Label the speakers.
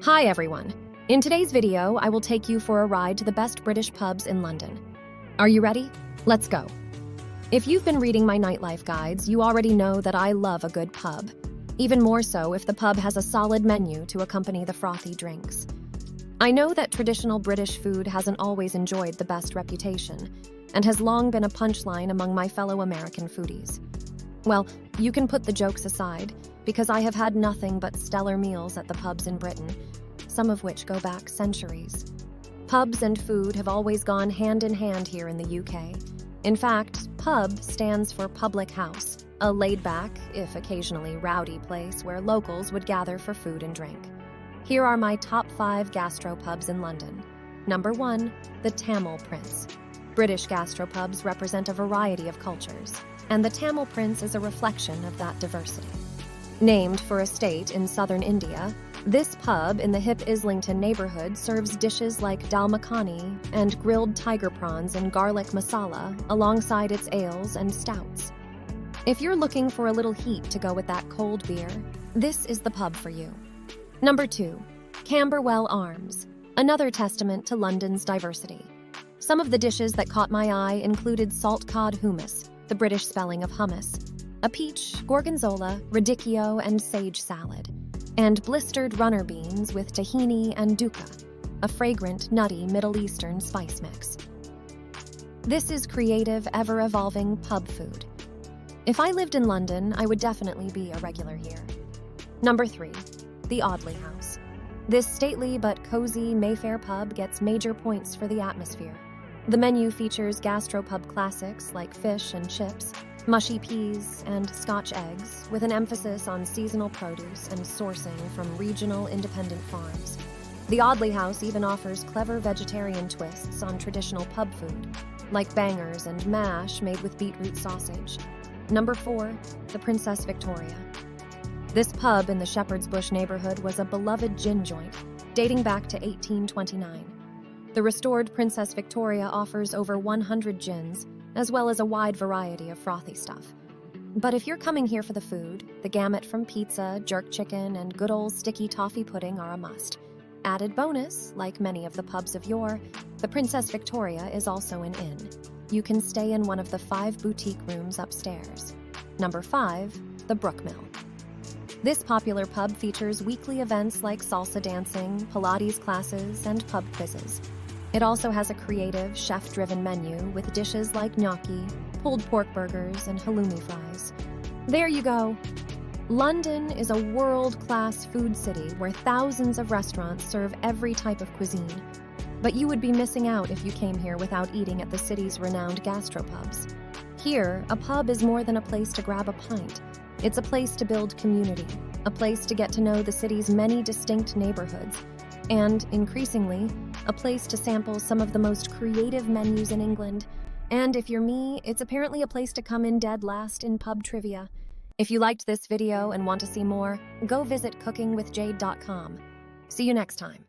Speaker 1: Hi everyone. In today's video, I will take you for a ride to the best British pubs in London. Are you ready? Let's go. If you've been reading my nightlife guides, you already know that I love a good pub. Even more so if the pub has a solid menu to accompany the frothy drinks. I know that traditional British food hasn't always enjoyed the best reputation, and has long been a punchline among my fellow American foodies. Well, you can put the jokes aside, because I have had nothing but stellar meals at the pubs in Britain, some of which go back centuries. Pubs and food have always gone hand in hand here in the UK. In fact, pub stands for public house, a laid-back, if occasionally rowdy place where locals would gather for food and drink. Here are my top 5 gastropubs in London. Number 1, the Tamil Prince. British gastropubs represent a variety of cultures, and the Tamil Prince is a reflection of that diversity. Named for a state in southern India, this pub in the hip Islington neighborhood serves dishes like dal makhani and grilled tiger prawns in garlic masala alongside its ales and stouts. If you're looking for a little heat to go with that cold beer, this is the pub for you. Number 2, Camberwell Arms, another testament to London's diversity. Some of the dishes that caught my eye included salt cod hummus, the British spelling of hummus, a peach, gorgonzola, radicchio, and sage salad, and blistered runner beans with tahini and dukkha, a fragrant, nutty Middle Eastern spice mix. This is creative, ever-evolving pub food. If I lived in London, I would definitely be a regular here. Number 3, the Audley House. This stately but cozy Mayfair pub gets major points for the atmosphere. The menu features gastropub classics like fish and chips, mushy peas, and Scotch eggs, with an emphasis on seasonal produce and sourcing from regional independent farms. The Audley House even offers clever vegetarian twists on traditional pub food, like bangers and mash made with beetroot sausage. Number 4, the Princess Victoria. This pub in the Shepherd's Bush neighborhood was a beloved gin joint, dating back to 1829. The restored Princess Victoria offers over 100 gins, as well as a wide variety of frothy stuff. But if you're coming here for the food, the gamut from pizza, jerk chicken, and good old sticky toffee pudding are a must. Added bonus, like many of the pubs of yore, the Princess Victoria is also an inn. You can stay in one of the 5 boutique rooms upstairs. Number 5, the Brookmill. This popular pub features weekly events like salsa dancing, Pilates classes, and pub quizzes. It also has a creative, chef-driven menu with dishes like gnocchi, pulled pork burgers, and halloumi fries. There you go! London is a world-class food city where thousands of restaurants serve every type of cuisine. But you would be missing out if you came here without eating at the city's renowned gastropubs. Here, a pub is more than a place to grab a pint. It's a place to build community, a place to get to know the city's many distinct neighborhoods, and, increasingly, a place to sample some of the most creative menus in England. And if you're me, it's apparently a place to come in dead last in pub trivia. If you liked this video and want to see more, go visit cookingwithjade.com. See you next time.